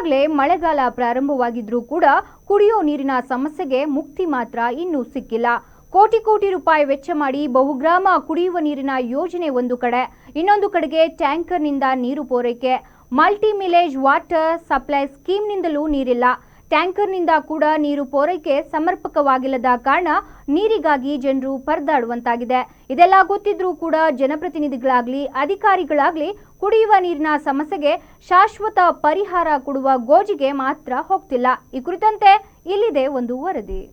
ಈಗಾಗಲೇ ಮಳೆಗಾಲ ಪ್ರಾರಂಭವಾಗಿದ್ರೂ ಕೂಡ ಕುಡಿಯೋ ನೀರಿನ ಸಮಸ್ಯೆಗೆ ಮುಕ್ತಿ ಮಾತ್ರ ಇನ್ನೂ ಸಿಕ್ಕಿಲ್ಲ. ಕೋಟಿ ಕೋಟಿ ರೂಪಾಯಿ ವೆಚ್ಚ ಮಾಡಿ ಬಹುಗ್ರಾಮ ಕುಡಿಯುವ ನೀರಿನ ಯೋಜನೆ ಒಂದು ಕಡೆ, ಇನ್ನೊಂದು ಕಡೆಗೆ ಟ್ಯಾಂಕರ್ನಿಂದ ನೀರು ಪೂರೈಕೆ. ಮಲ್ಟಿ ಮಿಲೇಜ್ ವಾಟರ್ ಸಪ್ಲೈ ಸ್ಕೀಮ್ನಿಂದಲೂ ನೀರಿಲ್ಲ. ಟ್ಯಾಂಕರ್ನಿಂದ ಕೂಡ ನೀರು ಪೂರೈಕೆ ಸಮರ್ಪಕವಾಗಿಲ್ಲದ ಕಾರಣ ನೀರಿಗಾಗಿ ಜನರು ಪರದಾಡುವಂತಾಗಿದೆ. ಇದೆಲ್ಲ ಗೊತ್ತಿದ್ರೂ ಕೂಡ ಜನಪ್ರತಿನಿಧಿಗಳಾಗ್ಲಿ ಅಧಿಕಾರಿಗಳಾಗ್ಲಿ ಕುಡಿಯುವ ನೀರಿನ ಸಮಸ್ಯೆಗೆ ಶಾಶ್ವತ ಪರಿಹಾರ ಕೊಡುವ ಗೋಜಿಗೆ ಮಾತ್ರ ಹೋಗ್ತಿಲ್ಲ. ಈ ಕುರಿತಂತೆ ಇಲ್ಲಿದೆ ಒಂದು ವರದಿ.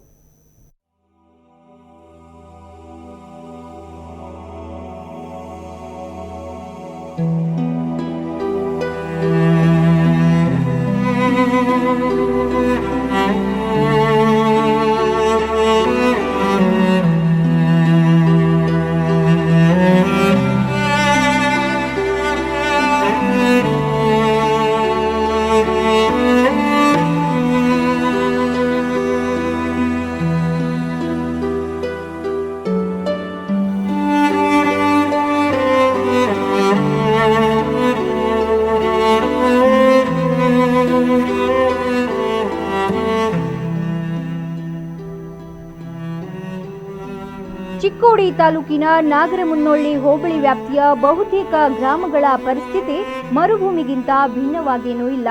ಚಿಕ್ಕೋಡಿ ತಾಲೂಕಿನ ನಾಗರಮುನ್ನೋಳ್ಳಿ ಹೋಬಳಿ ವ್ಯಾಪ್ತಿಯ ಬಹುತೇಕ ಗ್ರಾಮಗಳ ಪರಿಸ್ಥಿತಿ ಮರುಭೂಮಿಗಿಂತ ಭಿನ್ನವಾಗೇನೂ ಇಲ್ಲ.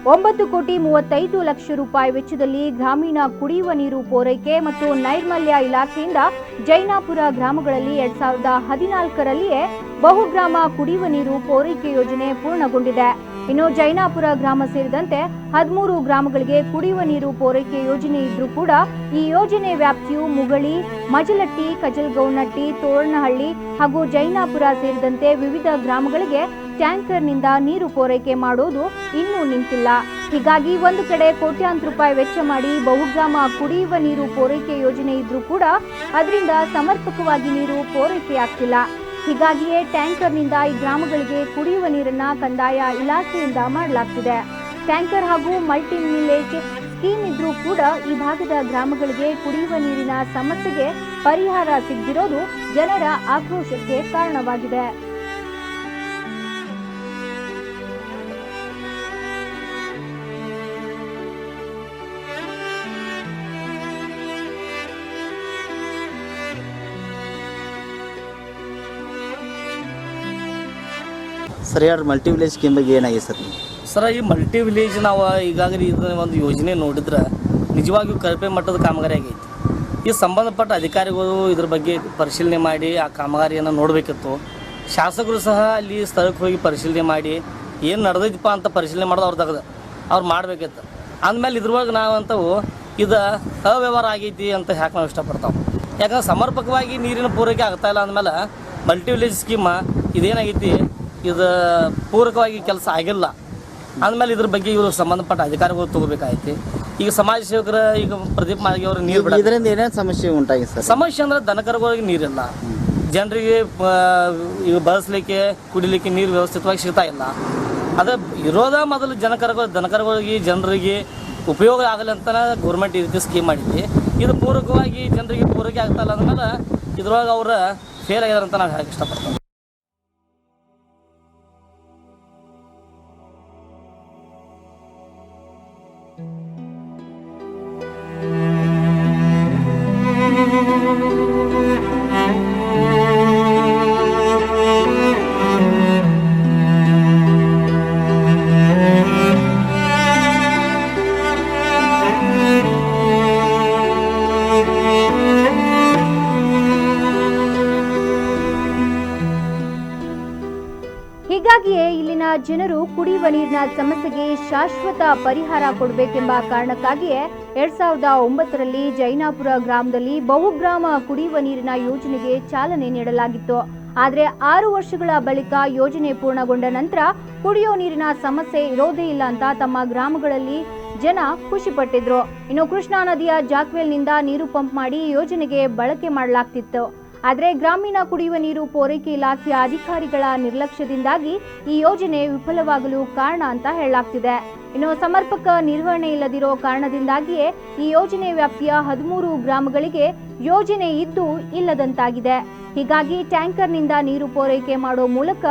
9,35,00,000 ರೂಪಾಯಿ ವೆಚ್ಚದಲ್ಲಿ ಗ್ರಾಮೀಣ ಕುಡಿಯುವ ನೀರು ಪೂರೈಕೆ ಮತ್ತು ನೈರ್ಮಲ್ಯ ಇಲಾಖೆಯಿಂದ ಜೈನಾಪುರ ಗ್ರಾಮಗಳಲ್ಲಿ 2014ರಲ್ಲಿಯೇ ಬಹುಗ್ರಾಮ ಕುಡಿಯುವ ನೀರು ಪೂರೈಕೆ ಯೋಜನೆ ಪೂರ್ಣಗೊಂಡಿದೆ. ಇನ್ನು ಜೈನಾಪುರ ಗ್ರಾಮ ಸೇರಿದಂತೆ 13 ಗ್ರಾಮಗಳಿಗೆ ಕುಡಿಯುವ ನೀರು ಪೂರೈಕೆ ಯೋಜನೆ ಇದ್ರೂ ಕೂಡ ಈ ಯೋಜನೆ ವ್ಯಾಪ್ತಿಯು ಮುಗಳಿ, ಮಜಲಟ್ಟಿ, ಕಜಲ್ಗೌನಟ್ಟಿ, ತೋರಣಹಳ್ಳಿ ಹಾಗೂ ಜೈನಾಪುರ ಸೇರಿದಂತೆ ವಿವಿಧ ಗ್ರಾಮಗಳಿಗೆ ಟ್ಯಾಂಕರ್ನಿಂದ ನೀರು ಪೂರೈಕೆ ಮಾಡೋದು ಇನ್ನೂ ನಿಂತಿಲ್ಲ. ಹೀಗಾಗಿ ಒಂದು ಕಡೆ ಕೋಟ್ಯಾಂತರ ರೂಪಾಯಿ ವೆಚ್ಚ ಮಾಡಿ ಬಹುಗ್ರಾಮ ಕುಡಿಯುವ ನೀರು ಪೂರೈಕೆ ಯೋಜನೆ ಇದ್ರೂ ಕೂಡ ಅದರಿಂದ ಸಮರ್ಪಕವಾಗಿ ನೀರು ಪೂರೈಕೆಯಾಗ್ತಿಲ್ಲ. ಹೀಗಾಗಿಯೇ ಟ್ಯಾಂಕರ್ನಿಂದ ಈ ಗ್ರಾಮಗಳಿಗೆ ಕುಡಿಯುವ ನೀರನ್ನ ಕಂದಾಯ ಇಲಾಖೆಯಿಂದ ಮಾಡಲಾಗ್ತಿದೆ. ಟ್ಯಾಂಕರ್ ಹಾಗೂ ಮಲ್ಟಿ ಮಿಲೇಜ್ ಸ್ಕೀಮ್ ಇದ್ರೂ ಕೂಡ ಈ ಭಾಗದ ಗ್ರಾಮಗಳಿಗೆ ಕುಡಿಯುವ ನೀರಿನ ಸಮಸ್ಯೆಗೆ ಪರಿಹಾರ ಸಿಗದಿರೋದು ಜನರ ಆಕ್ರೋಶಕ್ಕೆ ಕಾರಣವಾಗಿದೆ. ಸರ್ ಯಾರು ಮಲ್ಟಿ ವಿಲೇಜ್ ಸ್ಕೀಮ್ ಬಗ್ಗೆ ಏನಾಗಿದೆ ಸರ್? ಈ ಮಲ್ಟಿ ವಿಲೇಜ್ ನಾವು ಈಗಾಗಲೇ ಇದನ್ನ ಒಂದು ಯೋಜನೆ ನೋಡಿದ್ರೆ ನಿಜವಾಗಿಯೂ ಕಳಪೆ ಮಟ್ಟದ ಕಾಮಗಾರಿ ಆಗೈತಿ. ಈ ಸಂಬಂಧಪಟ್ಟ ಅಧಿಕಾರಿಗಳು ಇದ್ರ ಬಗ್ಗೆ ಪರಿಶೀಲನೆ ಮಾಡಿ ಆ ಕಾಮಗಾರಿಯನ್ನು ನೋಡಬೇಕಿತ್ತು. ಶಾಸಕರು ಸಹ ಅಲ್ಲಿ ಸ್ಥಳಕ್ಕೆ ಹೋಗಿ ಪರಿಶೀಲನೆ ಮಾಡಿ ಏನು ನಡೆದೈತಿಪ್ಪ ಅಂತ ಪರಿಶೀಲನೆ ಮಾಡೋದು ಅವ್ರು ಮಾಡಬೇಕಿತ್ತು. ಅಂದಮೇಲೆ ಇದ್ರೊಳಗೆ ನಾವಂತವು ಇದು ಅವ್ಯವಹಾರ ಆಗೈತಿ ಅಂತ ಯಾಕೆ ನಾವು ಇಷ್ಟಪಡ್ತಾವೆ. ಯಾಕಂದ್ರೆ ಸಮರ್ಪಕವಾಗಿ ನೀರಿನ ಪೂರೈಕೆ ಆಗ್ತಾ ಇಲ್ಲ ಅಂದಮೇಲೆ ಮಲ್ಟಿ ವಿಲೇಜ್ ಸ್ಕೀಮ್ ಇದೇನಾಗೈತಿ, ಇದು ಪೂರಕವಾಗಿ ಕೆಲಸ ಆಗಿಲ್ಲ ಅಂದಮೇಲೆ ಇದ್ರ ಬಗ್ಗೆ ಇವರು ಸಂಬಂಧಪಟ್ಟ ಅಧಿಕಾರಿಗಳು ತಗೋಬೇಕಾಗೈತಿ. ಈಗ ಸಮಾಜ ಸೇವಕರ ಈಗ ಪ್ರದೀಪ್ ಮಾರ್ಗಿ ಅವರು ನೀರು ಬಿಡ ಇದರಿಂದ ಏನೇನು ಸಮಸ್ಯೆ ಉಂಟಾಗಿದೆ ಸರ್? ಸಮಸ್ಯೆ ಅಂದ್ರೆ ದನಕರುಗಳಿಗೆ ನೀರಿಲ್ಲ, ಜನರಿಗೆ ಈಗ ಬಳಸಲಿಕ್ಕೆ ಕುಡಿಲಿಕ್ಕೆ ನೀರು ವ್ಯವಸ್ಥಿತವಾಗಿ ಸಿಗ್ತಾ ಇಲ್ಲ. ಅದು ಇರೋದ ಮೊದಲು ದನಕರುಗಳಿಗೆ ಜನರಿಗೆ ಉಪಯೋಗ ಆಗಲಿ ಅಂತ ಗೌರ್ಮೆಂಟ್ ಈ ರೀತಿ ಸ್ಕೀಮ್ ಮಾಡಿದ್ವಿ. ಇದು ಪೂರಕವಾಗಿ ಜನರಿಗೆ ಪೂರೈಕೆ ಆಗ್ತಾ ಇಲ್ಲ ಅಂದಮೇಲೆ ಇದ್ರೊಳಗೆ ಅವ್ರ ಫೇಲ್ ಆಗ್ಯಾರ ಅಂತ ನಾವು ಹೇಳಕ್ಕೆ ಇಷ್ಟಪಡ್ತೀವಿ. ಹೀಗಾಗಿಯೇ ಇಲ್ಲಿನ ಜನರು ಕುಡಿಯುವ ನೀರಿನ ಸಮಸ್ಯೆಗೆ ಶಾಶ್ವತ ಪರಿಹಾರ ಕೊಡಬೇಕೆಂಬ ಕಾರಣಕ್ಕಾಗಿಯೇ 2009ರಲ್ಲಿ ಜೈನಾಪುರ ಗ್ರಾಮದಲ್ಲಿ ಬಹುಗ್ರಾಮ ಕುಡಿಯುವ ನೀರಿನ ಯೋಜನೆಗೆ ಚಾಲನೆ ನೀಡಲಾಗಿತ್ತು. ಆದರೆ 6 ವರ್ಷಗಳ ಬಳಿಕ ಯೋಜನೆ ಪೂರ್ಣಗೊಂಡ ನಂತರ ಕುಡಿಯೋ ನೀರಿನ ಸಮಸ್ಯೆ ಇರೋದೇ ಇಲ್ಲ ಅಂತ ತಮ್ಮ ಗ್ರಾಮಗಳಲ್ಲಿ ಜನ ಖುಷಿಪಟ್ಟಿದ್ರು. ಇನ್ನು ಕೃಷ್ಣಾ ನದಿಯ ಜಾಕ್ವೆಲ್ನಿಂದ ನೀರು ಪಂಪ್ ಮಾಡಿ ಯೋಜನೆಗೆ ಬಳಕೆ ಮಾಡಲಾಗ್ತಿತ್ತು. ಆದರೆ ಗ್ರಾಮೀಣ ಕುಡಿಯುವ ನೀರು ಪೂರೈಕೆ ಇಲಾಖೆಯ ಅಧಿಕಾರಿಗಳ ನಿರ್ಲಕ್ಷ್ಯದಿಂದಾಗಿ ಈ ಯೋಜನೆ ವಿಫಲವಾಗಲು ಕಾರಣ ಅಂತ ಹೇಳಲಾಗ್ತಿದೆ. ಇನ್ನು ಸಮರ್ಪಕ ನಿರ್ವಹಣೆ ಇಲ್ಲದಿರೋ ಕಾರಣದಿಂದಾಗಿಯೇ ಈ ಯೋಜನೆ ವ್ಯಾಪ್ತಿಯ 13 ಗ್ರಾಮಗಳಿಗೆ ಯೋಜನೆ ಇದ್ದು ಇಲ್ಲದಂತಾಗಿದೆ. ಹೀಗಾಗಿ ಟ್ಯಾಂಕರ್ನಿಂದ ನೀರು ಪೂರೈಕೆ ಮಾಡೋ ಮೂಲಕ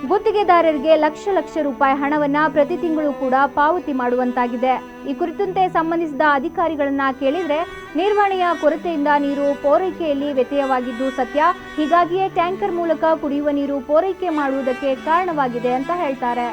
ಗುತ್ತಿಗೆದಾರರಿಗೆ ಲಕ್ಷ ರೂಪಾಯಿ ಹಣವನ್ನ ಪ್ರತಿ ತಿಂಗಳು ಕೂಡ ಪಾವತಿ ಮಾಡುವಂತಾಗಿದೆ. ಈ ಕುರಿತಂತೆ ಸಂಬಂಧಿಸಿದ ಅಧಿಕಾರಿಗಳನ್ನ ಕೇಳಿದ್ರೆ ನಿರ್ವಹಣೆಯ ಕೊರತೆಯಿಂದ ನೀರು ಪೂರೈಕೆಯಲ್ಲಿ ವ್ಯತ್ಯಯವಾಗಿದ್ದು ಸತ್ಯ. ಹೀಗಾಗಿಯೇ ಟ್ಯಾಂಕರ್ ಮೂಲಕ ಕುಡಿಯುವ ನೀರು ಪೂರೈಕೆ ಮಾಡುವುದಕ್ಕೆ ಕಾರಣವಾಗಿದೆ ಅಂತ ಹೇಳ್ತಾರೆ.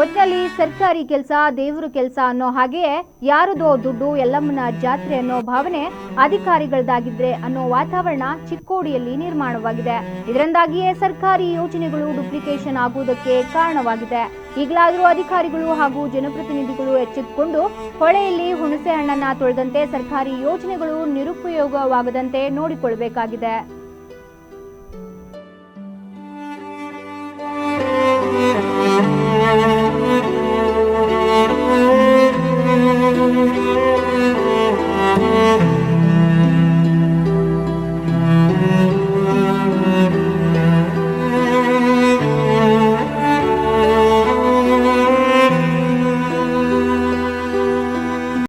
ಒಟ್ಟಿನಲ್ಲಿ ಸರ್ಕಾರಿ ಕೆಲಸ ದೇವರು ಕೆಲಸ ಅನ್ನೋ ಹಾಗೆಯೇ ಯಾರದೋ ದುಡ್ಡು ಎಲ್ಲಮ್ಮನ ಜಾತ್ರೆ ಅನ್ನೋ ಭಾವನೆ ಅಧಿಕಾರಿಗಳದಾಗಿದ್ರೆ ಅನ್ನೋ ವಾತಾವರಣ ಚಿಕ್ಕೋಡಿಯಲ್ಲಿ ನಿರ್ಮಾಣವಾಗಿದೆ. ಇದರಿಂದಾಗಿಯೇ ಸರ್ಕಾರಿ ಯೋಜನೆಗಳು ಡುಪ್ಲಿಕೇಶನ್ ಆಗುವುದಕ್ಕೆ ಕಾರಣವಾಗಿದೆ. ಈಗಲಾದರೂ ಅಧಿಕಾರಿಗಳು ಹಾಗೂ ಜನಪ್ರತಿನಿಧಿಗಳು ಎಚ್ಚೆತ್ತುಕೊಂಡು ಹೊಳೆಯಲ್ಲಿ ಹುಣಸೆ ಹಣ್ಣನ್ನ ತೊಳೆದಂತೆ ಸರ್ಕಾರಿ ಯೋಜನೆಗಳು ನಿರುಪಯೋಗವಾಗದಂತೆ ನೋಡಿಕೊಳ್ಳಬೇಕಾಗಿದೆ.